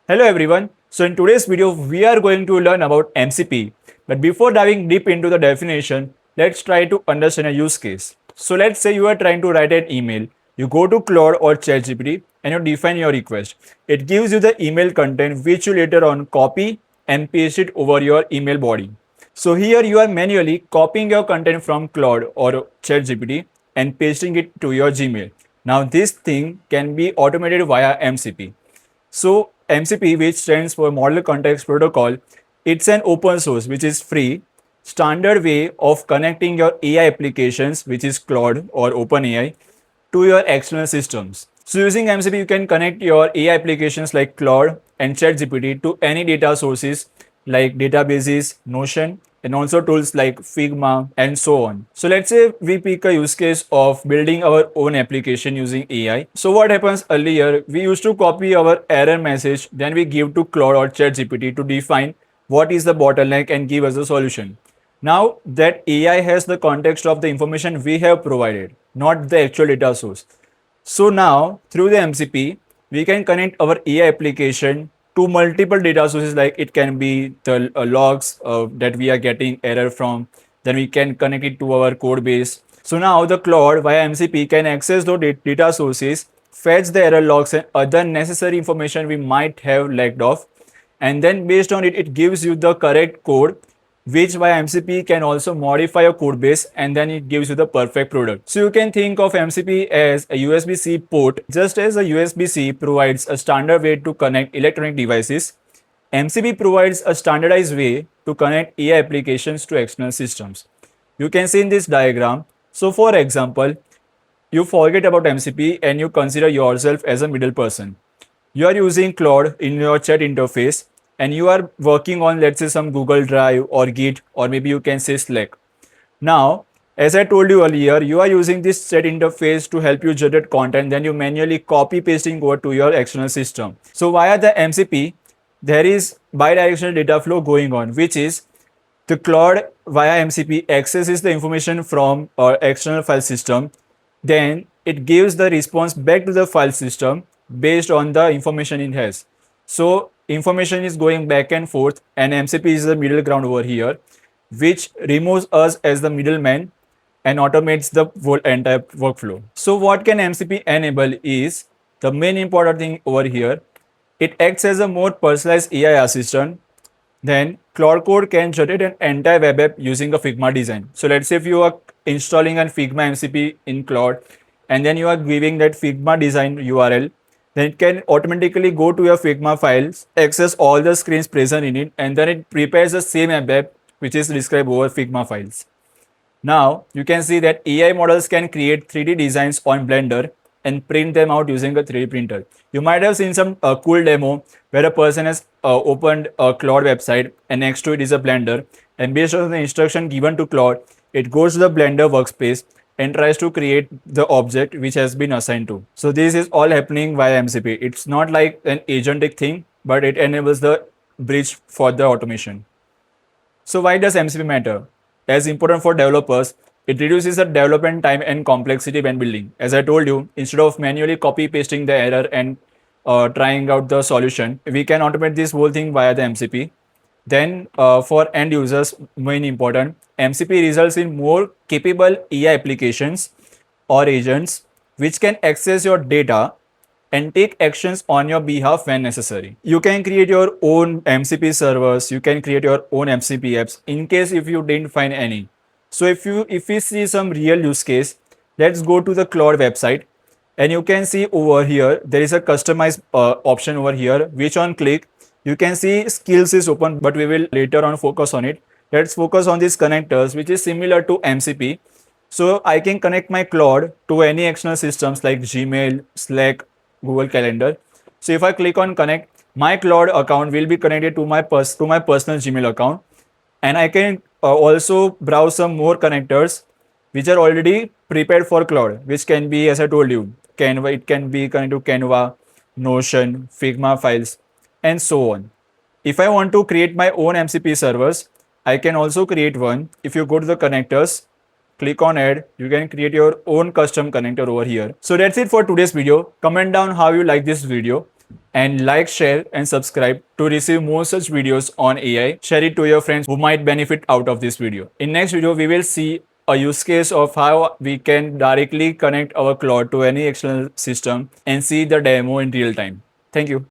Hello everyone. So in today's video, we are going to learn about MCP. But before diving deep into the definition, let's try to understand a use case. So let's say you are trying to write an email. You go to Claude or ChatGPT and you define your request. It gives you the email content which you later on copy and paste it over your email body. So here you are manually copying your content from Claude or ChatGPT and pasting it to your Gmail. Now this thing can be automated via MCP. So MCP, which stands for Model Context Protocol, it's an open source which is free standard way of connecting your AI applications, which is Claude or OpenAI, to your external systems. So using MCP, you can connect your AI applications like Claude and ChatGPT to any data sources like databases, Notion, and also tools like Figma and so on. So let's say we pick a use case of building our own application using AI. So what happens earlier, we used to copy our error message, then we give to Claude or ChatGPT to define what is the bottleneck and give us a solution. Now that AI has the context of the information we have provided, not the actual data source. So now through the MCP, we can connect our AI application to multiple data sources, like it can be the logs that we are getting error from. Then we can connect it to our code base. So now the Claude via MCP can access those data sources, fetch the error logs and other necessary information we might have lacked of. And then based on it, it gives you the correct code which via MCP can also modify your code base and then it gives you the perfect product. So you can think of MCP as a USB-C port. Just as a USB-C provides a standard way to connect electronic devices, MCP provides a standardized way to connect AI applications to external systems. You can see in this diagram. So for example, you forget about MCP and you consider yourself as a middle person. You are using Claude in your chat interface and you are working on, let's say, some Google Drive or Git, or maybe you can say Slack. Now, as I told you earlier, you are using this chat interface to help you generate content, then you manually copy pasting over to your external system. So via the MCP, there is bidirectional data flow going on, which is the Claude via MCP accesses the information from our external file system. Then it gives the response back to the file system based on the information it has. So information is going back and forth, and MCP is the middle ground over here, which removes us as the middleman and automates the whole entire workflow. So what can MCP enable is the main important thing over here. It acts as a more personalized AI assistant. Then Claude Code can generate an entire web app using a Figma design. So let's say if you are installing a Figma MCP in Claude and then you are giving that Figma design URL, then it can automatically go to your Figma files, access all the screens present in it, and then it prepares the same app which is described over Figma files. Now you can see that AI models can create 3D designs on Blender and print them out using a 3D printer. You might have seen some cool demo where a person has opened a Claude website and next to it is a Blender, and based on the instruction given to Claude, it goes to the Blender workspace and tries to create the object which has been assigned to. So this is all happening via MCP. It's not like an agentic thing, but it enables the bridge for the automation. So why does MCP matter? As important for developers, it reduces the development time and complexity when building. As I told you, instead of manually copy pasting the error and trying out the solution, we can automate this whole thing via the MCP. Then for end users, main important, MCP results in more capable AI applications or agents which can access your data and take actions on your behalf when necessary. You can create your own MCP servers, you can create your own MCP apps in case if you didn't find any. So if we see some real use case, let's go to the Claude website and you can see over here there is a customized option over here, which on click you can see skills is open, but we will later on focus on it. Let's focus on these connectors, which is similar to MCP. So I can connect my Claude to any external systems like Gmail, Slack, Google Calendar. So if I click on connect, my Claude account will be connected to my personal Gmail account, and I can also browse some more connectors which are already prepared for Claude, which can be, as I told you, Canva. It can be connected to Canva, Notion, Figma files, and so on. If I want to create my own MCP servers, I can also create one. If you go to the connectors, click on add, you can create your own custom connector over here. So that's it for today's video. Comment down how you like this video. and like, share, and subscribe to receive more such videos on AI. Share it to your friends who might benefit out of this video. In next video, we will see a use case of how we can directly connect our Claude to any external system and see the demo in real time. Thank you.